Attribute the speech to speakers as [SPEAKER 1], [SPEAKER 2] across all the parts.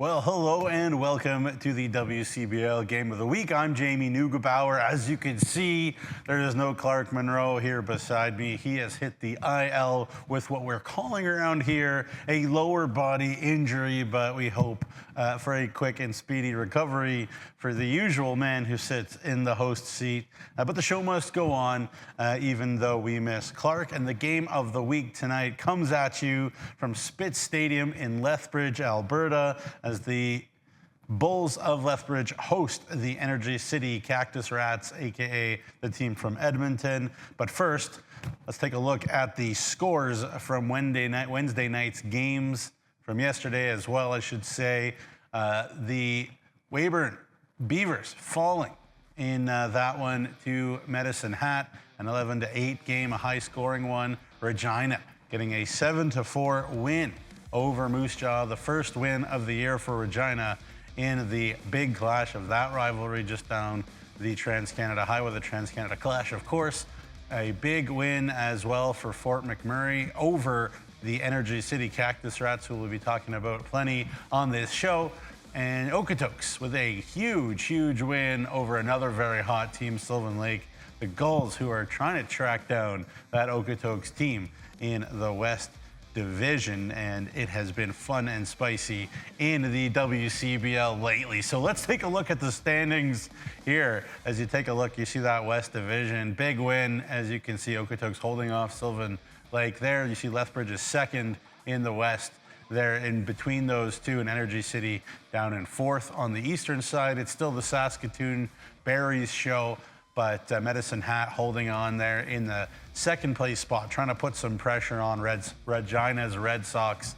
[SPEAKER 1] Well, hello and welcome to the WCBL Game of the Week. I'm Jamie Neugebauer. As you can see, there is no Clark Monroe here beside me. He has hit the IL with what we're calling around here a lower body injury, but we hope for a quick and speedy recovery for the usual man who sits in the host seat. But the show must go on, even though we miss Clark. And the Game of the Week tonight comes at you from Spitz Stadium in Lethbridge, Alberta, as the Bulls of Lethbridge host the Energy City Cactus Rats, aka the team from Edmonton. But first, let's take a look at the scores from Wednesday night's games from yesterday as well, I should say. The Weyburn Beavers falling in that one to Medicine Hat, an 11-8 game, a high-scoring one. Regina getting a 7-4 win over Moose Jaw, the first win of the year for Regina in the big clash of that rivalry just down the Trans-Canada Highway, the Trans-Canada Clash, of course. A big win as well for Fort McMurray over the Energy City Cactus Rats, who we'll be talking about plenty on this show. And Okotoks with a huge win over another very hot team, Sylvan Lake. The Gulls, who are trying to track down that Okotoks team in the West Division, and it has been fun and spicy in the WCBL lately. So let's take a look at the standings here. As you take a look, you see that West Division. Big win, as you can see, Okotoks holding off Sylvan Lake there. You see Lethbridge is second in the West. There in between those two, and Energy City down in fourth. On the eastern side, it's still the Saskatoon Berries show, but Medicine Hat holding on there in the second place spot, trying to put some pressure on Regina's Red Sox.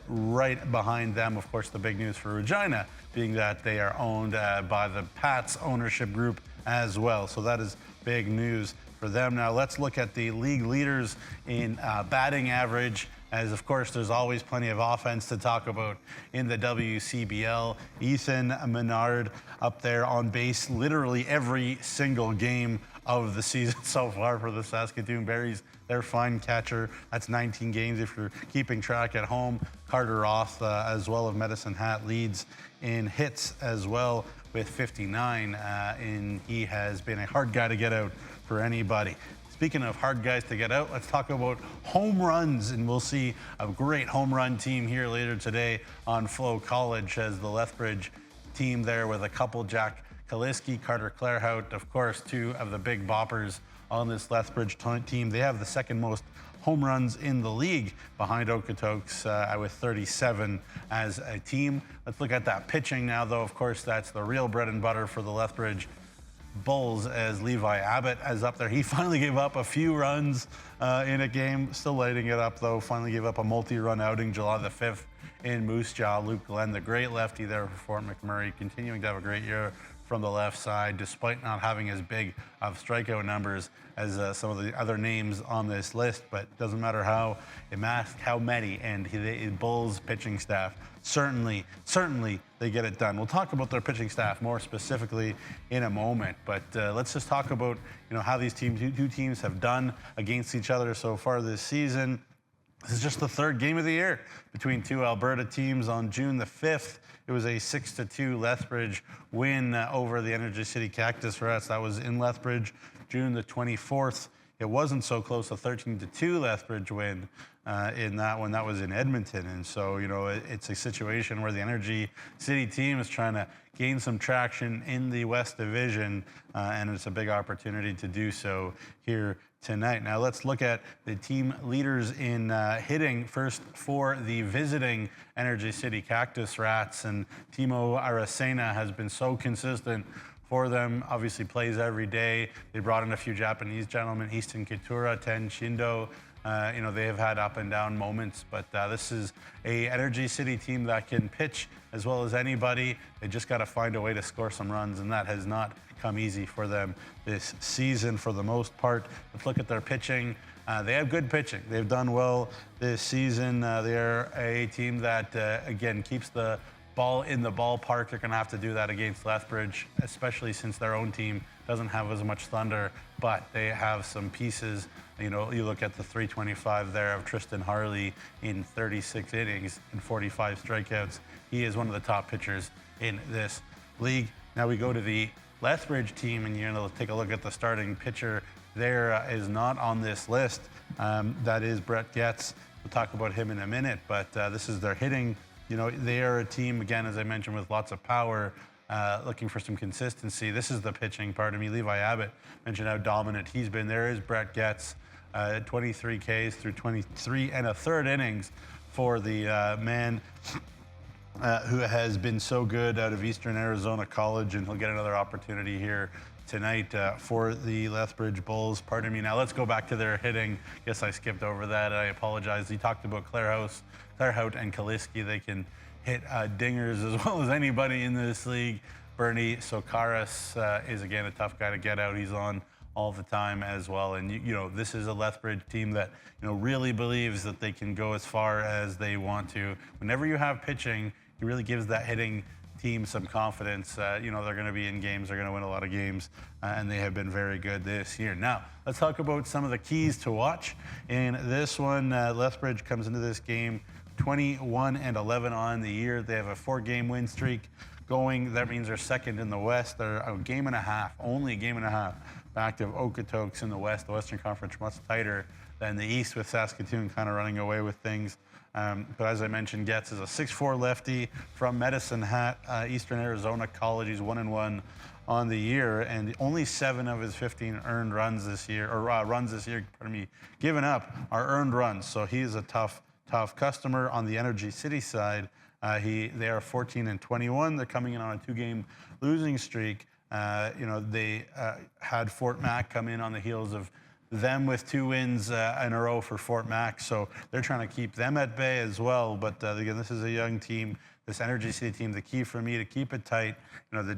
[SPEAKER 1] Right behind them, of course, the big news for Regina being that they are owned by the Pats ownership group as well. So that is big news for them. Now let's look at the league leaders in batting average, as of course there's always plenty of offense to talk about in the WCBL. Ethan Menard up there on base literally every single game of the season so far for the Saskatoon Berries. Their fine catcher. That's 19 games if you're keeping track at home. Carter Roth as well of Medicine Hat leads in hits as well with 59, and he has been a hard guy to get out for anybody. Speaking of hard guys to get out, let's talk about home runs, and we'll see a great home run team here later today on Flow College, as the Lethbridge team there with a couple, Jack Kaliski, Carter Clairhout, of course, two of the big boppers on this Lethbridge team. They have the second most home runs in the league behind Okotoks with 37 as a team. Let's look at that pitching now, though. Of course, that's the real bread and butter for the Lethbridge Bulls, as Levi Abbott is up there. He finally gave up a few runs in a game, still lighting it up though. Finally gave up a multi-run outing July the 5th in Moose Jaw. Luke Glenn, the great lefty there for Fort McMurray, continuing to have a great year from the left side, despite not having as big of strikeout numbers as some of the other names on this list. But it doesn't matter how, it matters how many, and the Bulls pitching staff certainly they get it done. We'll talk about their pitching staff more specifically in a moment, but let's just talk about how these two teams have done against each other so far this season. This is just the third game of the year between two Alberta teams. On June the 5th, it was a 6-2 Lethbridge win over the Energy City Cactus Rats. That was in Lethbridge. June the 24th, it wasn't so close, a 13-2 Lethbridge win in that one. That was in Edmonton. And so, it's a situation where the Energy City team is trying to gain some traction in the West Division, and it's a big opportunity to do so here tonight. Now let's look at the team leaders in hitting. First for the visiting Energy City Cactus Rats, and Timo Aracena has been so consistent for them. Obviously plays every day. They brought in a few Japanese gentlemen, Easton Kitura, Ten Shindo. They have had up and down moments, but this is a Energy City team that can pitch as well as anybody. They just got to find a way to score some runs, and that has not come easy for them this season for the most part. Let's look at their pitching. They have good pitching. They've done well this season. They're a team that, again, keeps the ball in the ballpark. They're going to have to do that against Lethbridge, especially since their own team doesn't have as much thunder, but they have some pieces. You know, you look at the 325 there of Tristan Harley in 36 innings and 45 strikeouts. He is one of the top pitchers in this league. Now we go to the Lethbridge team, and you're going to take a look at the starting pitcher. There is not on this list. That is Brett Getz. We'll talk about him in a minute, but this is their hitting. You know, they are a team, again, as I mentioned, with lots of power, looking for some consistency. This is the pitching part of me. Levi Abbott mentioned how dominant he's been. There is Brett Getz, 23 Ks through 23 and a third innings for the man who has been so good out of Eastern Arizona College, and he'll get another opportunity here tonight for the Lethbridge Bulls. Pardon me. Now let's go back to their hitting. Guess I skipped over that. I apologize. He talked about Claerhout and Kaliski. They can hit dingers as well as anybody in this league. Bernie Sokaris is, again, a tough guy to get out. He's on all the time as well. And, you know, this is a Lethbridge team that, you know, really believes that they can go as far as they want to. Whenever you have pitching, it really gives that hitting team some confidence. You know, they're going to be in games, they're going to win a lot of games, and they have been very good this year. Now, let's talk about some of the keys to watch. In this one, Lethbridge comes into this game 21-11 on the year. They have a 4-game win streak going. That means they're second in the West. They're a game and a half, only a game and a half, back of Okotoks in the West. The Western Conference much tighter than the East, with Saskatchewan kind of running away with things. But as I mentioned, Getz is a 6'4" lefty from Medicine Hat, Eastern Arizona College. He's 1-1 on the year, and only 7 of his 15 earned runs this year, or runs this year, pardon me, given up, are earned runs. So he is a tough customer. On the Energy City side, they are 14-21. They're coming in on a 2-game losing streak. You know, they had Fort Mac come in on the heels of them with 2 wins in a row for Fort Mac, so they're trying to keep them at bay as well. But again, this is a young team, this Energy City team. The key for me to keep it tight, you know, the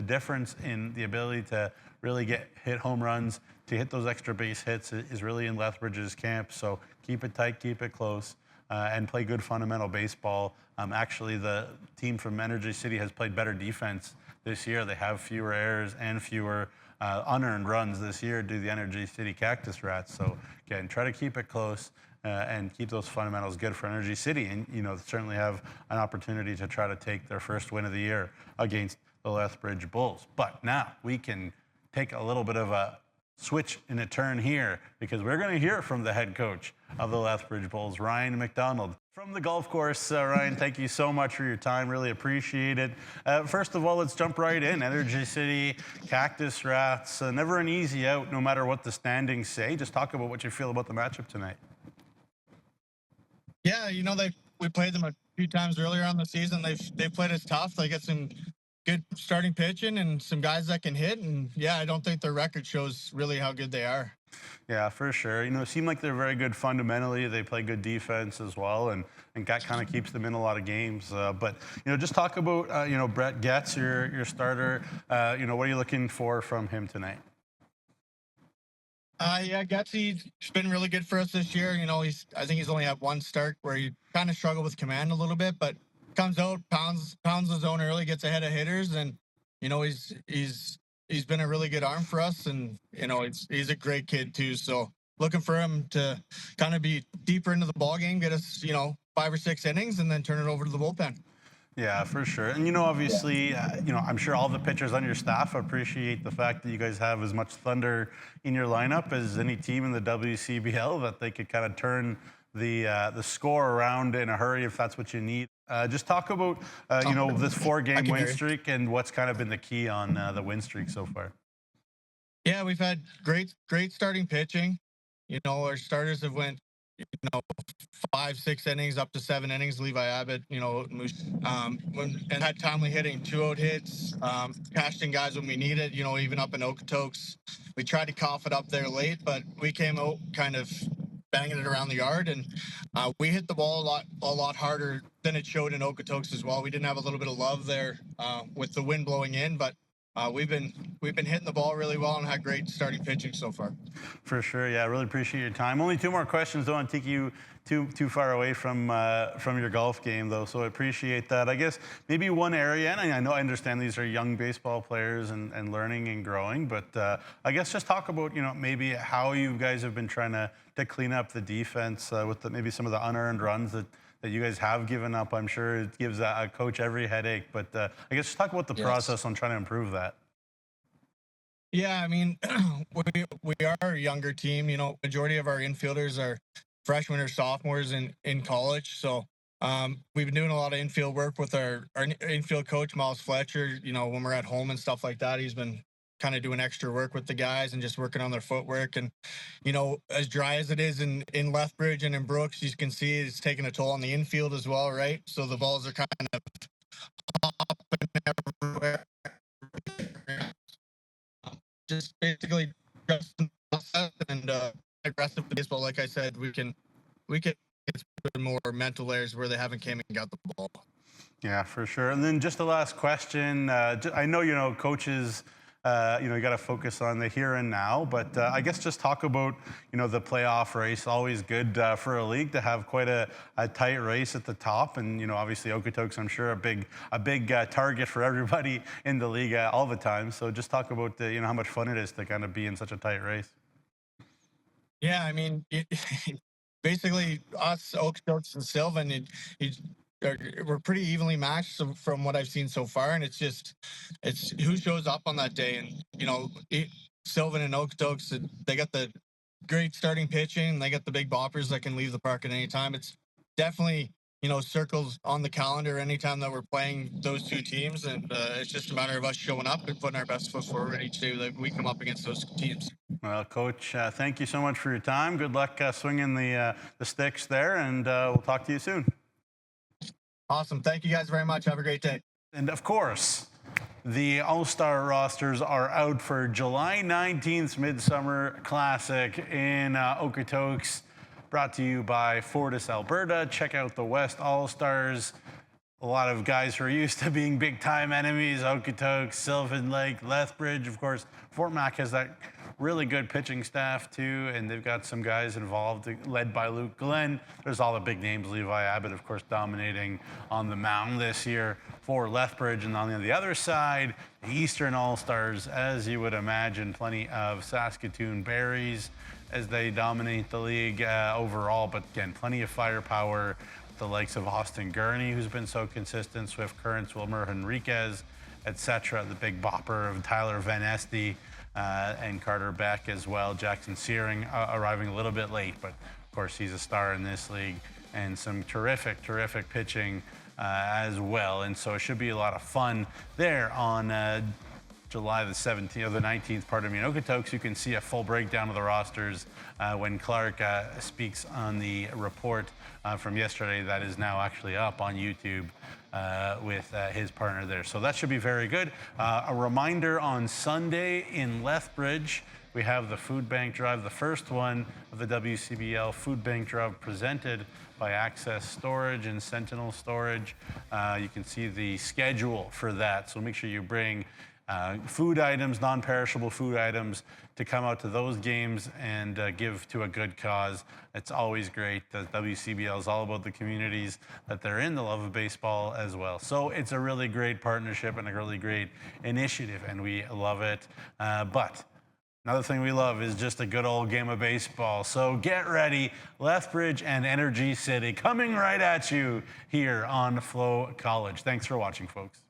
[SPEAKER 1] difference in the ability to really hit home runs, to hit those extra base hits is really in Lethbridge's camp. So keep it tight, keep it close, and play good fundamental baseball. Actually, the team from Energy City has played better defense this year. They have fewer errors and fewer unearned runs this year due to the Energy City Cactus Rats. So again, try to keep it close and keep those fundamentals good for Energy City, and, you know, certainly have an opportunity to try to take their first win of the year against the Lethbridge Bulls. But now we can take a little bit of a switch and a turn here, because we're going to hear from the head coach of the Lethbridge Bulls, Ryan McDonald. From the golf course, Ryan, thank you so much for your time. Really appreciate it. First of all, let's jump right in. Energy City, Cactus Rats, never an easy out, no matter what the standings say. Just talk about what you feel about the matchup tonight.
[SPEAKER 2] Yeah, you know, we played them a few times earlier on the season. They've played us tough. They get some good starting pitching and some guys that can hit. And yeah, I don't think their record shows really how good they are.
[SPEAKER 1] Yeah, for sure. You know, it seemed like they're very good fundamentally. They play good defense as well, and that kind of keeps them in a lot of games. But, you know, just talk about, you know, Brett Getz, your starter. You know, what are you looking for from him tonight?
[SPEAKER 2] Yeah, Getsy's been really good for us this year. You know, I think he's only had 1 start where he kind of struggled with command a little bit, but comes out, pounds the zone early, gets ahead of hitters, and you know, he's been a really good arm for us, and you know, he's a great kid too. So looking for him to kind of be deeper into the ball game, get us, you know, 5 or 6 innings, and then turn it over to the bullpen.
[SPEAKER 1] Yeah, for sure. And, you know, obviously, you know, I'm sure all the pitchers on your staff appreciate the fact that you guys have as much thunder in your lineup as any team in the WCBL, that they could kind of turn the score around in a hurry if that's what you need. Just talk about, you know, this 4-game win streak and what's kind of been the key on the win streak so far.
[SPEAKER 2] Yeah, we've had great starting pitching. You know, our starters have went, you know, 5, 6 innings up to 7 innings. Levi Abbott, you know, and had timely hitting, 2-out hits, cashed in guys when we needed. You know, even up in Okotoks, we tried to cough it up there late, but we came out kind of banging it around the yard, and we hit the ball a lot harder than it showed in Okotoks as well. We didn't have a little bit of love there with the wind blowing in, but we've been hitting the ball really well and had great starting pitching so far.
[SPEAKER 1] For sure, yeah. I really appreciate your time. Only two more questions. Don't want to take you too far away from your golf game, though. So I appreciate that. I guess maybe one area, and I understand these are young baseball players and learning and growing, but I guess just talk about maybe how you guys have been trying to clean up the defense with maybe some of the unearned runs that you guys have given up. I'm sure it gives a coach every headache, but I guess just talk about the process on trying to improve that.
[SPEAKER 2] Yeah, I mean, we are a younger team. Majority of our infielders are freshmen or sophomores in college. So we've been doing a lot of infield work with our infield coach, Miles Fletcher. When we're at home and stuff like that, he's been kind of doing extra work with the guys and just working on their footwork. And as dry as it is in Lethbridge and in Brooks, you can see it's taking a toll on the infield as well, right? So the balls are kind of popping everywhere. Just basically just and aggressive baseball. Like I said, we can get more mental layers where they haven't came and got the ball.
[SPEAKER 1] Yeah, for sure. And then just the last question. I know coaches. You got to focus on the here and now, but I guess just talk about the playoff race. Always good for a league to have quite a tight race at the top, and obviously Okotoks, I'm sure a big target for everybody in the league all the time. So just talk about how much fun it is to kind of be in such a tight race.
[SPEAKER 2] Yeah, I mean, basically us Okotoks and Sylvan, we're pretty evenly matched from what I've seen so far, and it's who shows up on that day. And Sylvan and Okotoks, they got the great starting pitching, and they got the big boppers that can leave the park at any time. It's definitely circles on the calendar anytime that we're playing those two teams, and it's just a matter of us showing up and putting our best foot forward each day that we come up against those teams.
[SPEAKER 1] Well, Coach, thank you so much for your time. Good luck swinging the sticks there, and we'll talk to you soon.
[SPEAKER 2] Awesome. Thank you guys very much. Have a great day.
[SPEAKER 1] And of course, the All-Star rosters are out for July 19th Midsummer Classic in Okotoks, brought to you by Fortis Alberta. Check out the West All-Stars. A lot of guys who are used to being big-time enemies, Okotoks, Sylvan Lake, Lethbridge. Of course, Fort Mac has that really good pitching staff too, and they've got some guys involved, led by Luke Glenn. There's all the big names, Levi Abbott, of course, dominating on the mound this year for Lethbridge. And on the other side, the Eastern All-Stars, as you would imagine, plenty of Saskatoon berries as they dominate the league overall. But again, plenty of firepower. The likes of Austin Gurney, who's been so consistent, Swift Currents, Wilmer Henriquez, etc. The big bopper of Tyler Van Este and Carter Beck as well. Jackson Searing arriving a little bit late, but of course he's a star in this league, and some terrific pitching as well. And so it should be a lot of fun there on July the 17th, or the 19th, pardon me, in Okotoks. You can see a full breakdown of the rosters when Clark speaks on the report from yesterday that is now actually up on YouTube with his partner there. So that should be very good. A reminder, on Sunday in Lethbridge, we have the food bank drive, the first one of the WCBL food bank drive, presented by Access Storage and Sentinel Storage. You can see the schedule for that, so make sure you bring food items, non-perishable food items, to come out to those games and give to a good cause. It's always great. The WCBL is all about the communities that they're in, the love of baseball as well. So it's a really great partnership and a really great initiative, and we love it. But another thing we love is just a good old game of baseball. So get ready. Lethbridge and Energy City coming right at you here on Flow College. Thanks for watching, folks.